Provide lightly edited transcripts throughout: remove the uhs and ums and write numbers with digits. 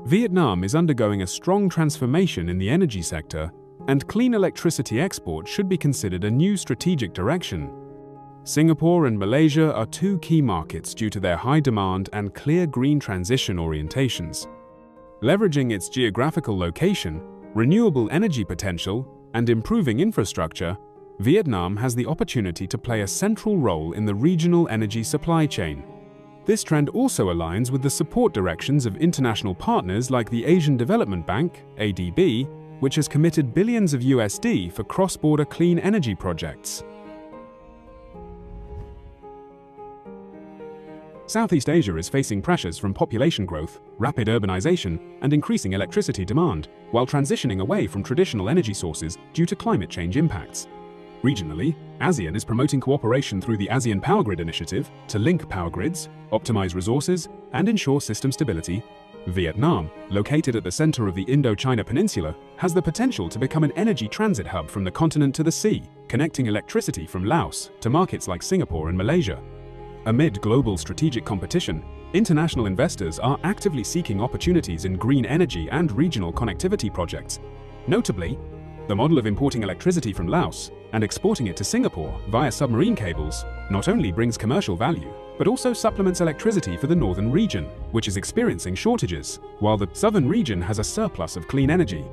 Vietnam is undergoing a strong transformation in the energy sector, and clean electricity export should be considered a new strategic direction. Singapore and Malaysia are two key markets due to their high demand and clear green transition orientations. Leveraging its geographical location, renewable energy potential, and improving infrastructure, Vietnam has the opportunity to play a central role in the regional energy supply chain. This trend also aligns with the support directions of international partners like the Asian Development Bank, ADB, which has committed billions of USD for cross-border clean energy projects. Southeast Asia is facing pressures from population growth, rapid urbanization, and increasing electricity demand, while transitioning away from traditional energy sources due to climate change impacts. Regionally, ASEAN is promoting cooperation through the ASEAN Power Grid Initiative to link power grids, optimize resources, and ensure system stability. Vietnam, located at the center of the Indo-China Peninsula, has the potential to become an energy transit hub from the continent to the sea, connecting electricity from Laos to markets like Singapore and Malaysia. Amid global strategic competition, international investors are actively seeking opportunities in green energy and regional connectivity projects. Notably, the model of importing electricity from Laos and exporting it to Singapore via submarine cables not only brings commercial value, but also supplements electricity for the northern region, which is experiencing shortages, while the southern region has a surplus of clean energy.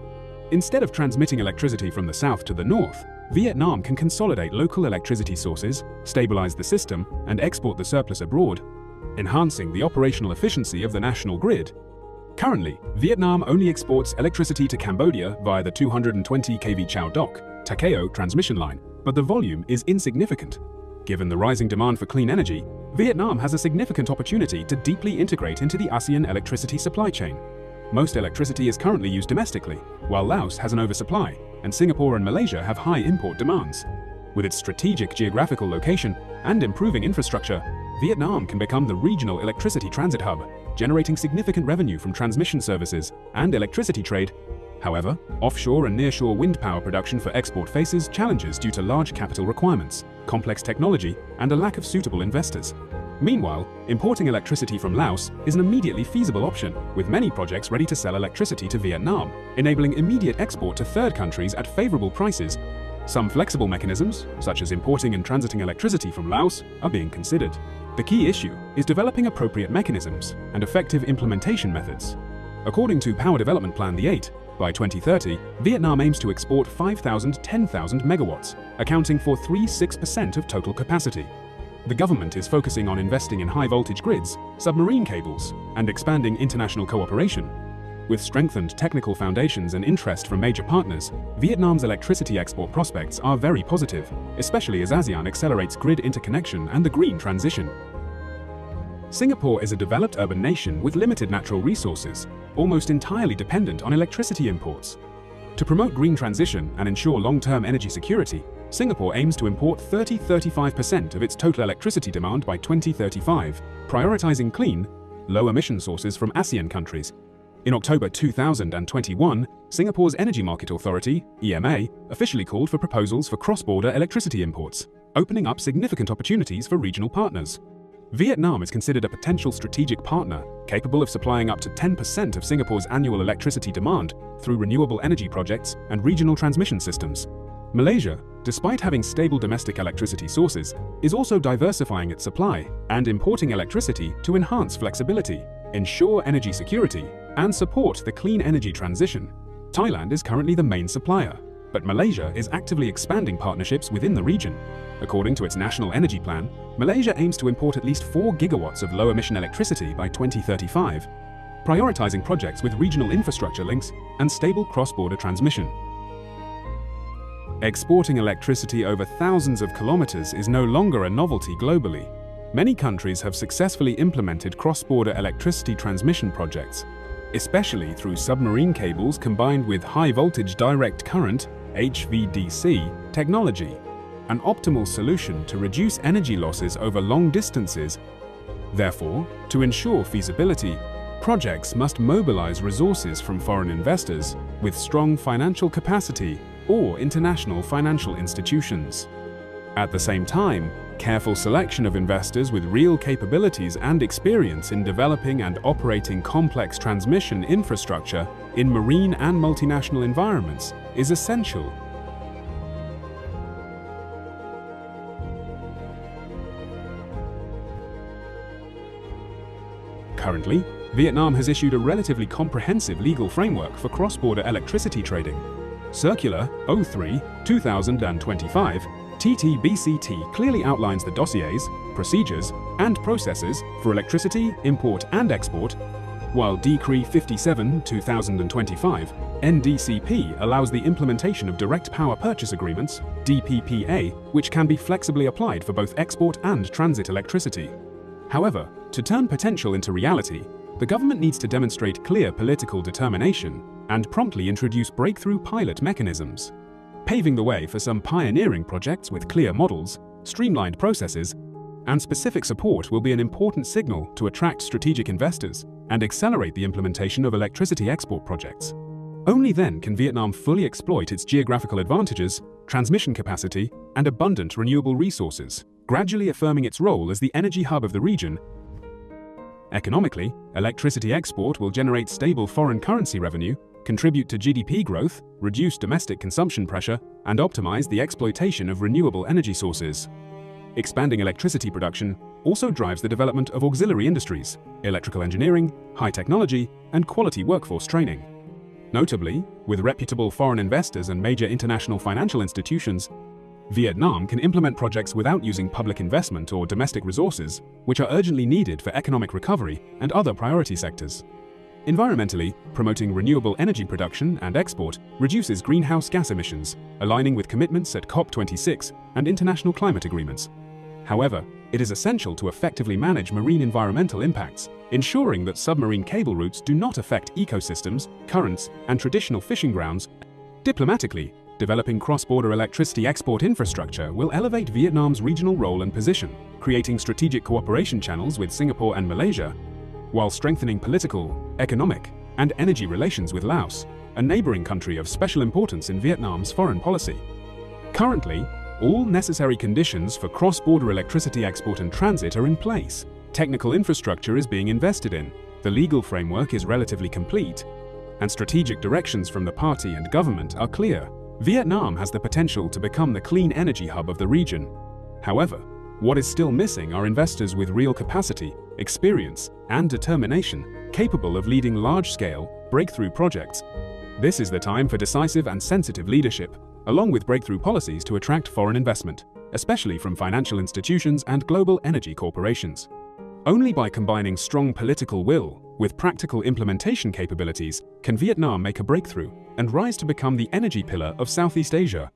Instead of transmitting electricity from the south to the north, Vietnam can consolidate local electricity sources, stabilize the system, and export the surplus abroad, enhancing the operational efficiency of the national grid. Currently, Vietnam only exports electricity to Cambodia via the 220 kV Chao Doc, Takeo transmission line, but the volume is insignificant. Given the rising demand for clean energy, Vietnam has a significant opportunity to deeply integrate into the ASEAN electricity supply chain. Most electricity is currently used domestically, while Laos has an oversupply, and Singapore and Malaysia have high import demands. With its strategic geographical location and improving infrastructure, Vietnam can become the regional electricity transit hub, generating significant revenue from transmission services and electricity trade. However, offshore and nearshore wind power production for export faces challenges due to large capital requirements, complex technology, and a lack of suitable investors. Meanwhile, importing electricity from Laos is an immediately feasible option, with many projects ready to sell electricity to Vietnam, enabling immediate export to third countries at favorable prices. Some flexible mechanisms, such as importing and transiting electricity from Laos, are being considered. The key issue is developing appropriate mechanisms and effective implementation methods. According to Power Development Plan the 8, by 2030, Vietnam aims to export 5,000–10,000 megawatts, accounting for 3–6% of total capacity. The government is focusing on investing in high-voltage grids, submarine cables, and expanding international cooperation. With strengthened technical foundations and interest from major partners, Vietnam's electricity export prospects are very positive, especially as ASEAN accelerates grid interconnection and the green transition. Singapore is a developed urban nation with limited natural resources, almost entirely dependent on electricity imports. To promote green transition and ensure long-term energy security, Singapore aims to import 30–35% of its total electricity demand by 2035, prioritizing clean, low-emission sources from ASEAN countries. In October 2021, Singapore's Energy Market Authority, EMA, officially called for proposals for cross-border electricity imports, opening up significant opportunities for regional partners. Vietnam is considered a potential strategic partner, capable of supplying up to 10% of Singapore's annual electricity demand through renewable energy projects and regional transmission systems. Malaysia, despite having stable domestic electricity sources, is also diversifying its supply and importing electricity to enhance flexibility, ensure energy security, and support the clean energy transition. Thailand is currently the main supplier, but Malaysia is actively expanding partnerships within the region. According to its national energy plan, Malaysia aims to import at least 4 gigawatts of low-emission electricity by 2035, prioritizing projects with regional infrastructure links and stable cross-border transmission. Exporting electricity over thousands of kilometers is no longer a novelty globally. Many countries have successfully implemented cross-border electricity transmission projects, especially through submarine cables combined with high-voltage direct current (HVDC) technology, an optimal solution to reduce energy losses over long distances. Therefore, to ensure feasibility, projects must mobilize resources from foreign investors with strong financial capacity or international financial institutions. At the same time, careful selection of investors with real capabilities and experience in developing and operating complex transmission infrastructure in marine and multinational environments is essential. Currently, Vietnam has issued a relatively comprehensive legal framework for cross-border electricity trading. Circular 03/2025 TTBCT clearly outlines the dossiers, procedures, and processes for electricity import and export, while Decree 57/2025 NDCP allows the implementation of direct power purchase agreements, DPPA, which can be flexibly applied for both export and transit electricity. However, to turn potential into reality, the government needs to demonstrate clear political determination and promptly introduce breakthrough pilot mechanisms. Paving the way for some pioneering projects with clear models, streamlined processes, and specific support will be an important signal to attract strategic investors and accelerate the implementation of electricity export projects. Only then can Vietnam fully exploit its geographical advantages, transmission capacity, and abundant renewable resources, gradually affirming its role as the energy hub of the region. Economically, electricity export will generate stable foreign currency revenue, contribute to GDP growth, reduce domestic consumption pressure, and optimize the exploitation of renewable energy sources. Expanding electricity production also drives the development of auxiliary industries, electrical engineering, high technology, and quality workforce training. Notably, with reputable foreign investors and major international financial institutions, Vietnam can implement projects without using public investment or domestic resources, which are urgently needed for economic recovery and other priority sectors. Environmentally, promoting renewable energy production and export reduces greenhouse gas emissions, aligning with commitments at COP26 and international climate agreements. However, it is essential to effectively manage marine environmental impacts, ensuring that submarine cable routes do not affect ecosystems, currents, and traditional fishing grounds. Diplomatically, developing cross-border electricity export infrastructure will elevate Vietnam's regional role and position, creating strategic cooperation channels with Singapore and Malaysia, while strengthening political, economic, and energy relations with Laos, a neighboring country of special importance in Vietnam's foreign policy. Currently, all necessary conditions for cross-border electricity export and transit are in place. Technical infrastructure is being invested in, the legal framework is relatively complete, and strategic directions from the party and government are clear. Vietnam has the potential to become the clean energy hub of the region. However, what is still missing are investors with real capacity, experience, and determination, capable of leading large-scale, breakthrough projects. This is the time for decisive and sensitive leadership, along with breakthrough policies to attract foreign investment, especially from financial institutions and global energy corporations. Only by combining strong political will with practical implementation capabilities can Vietnam make a breakthrough and rise to become the energy pillar of Southeast Asia.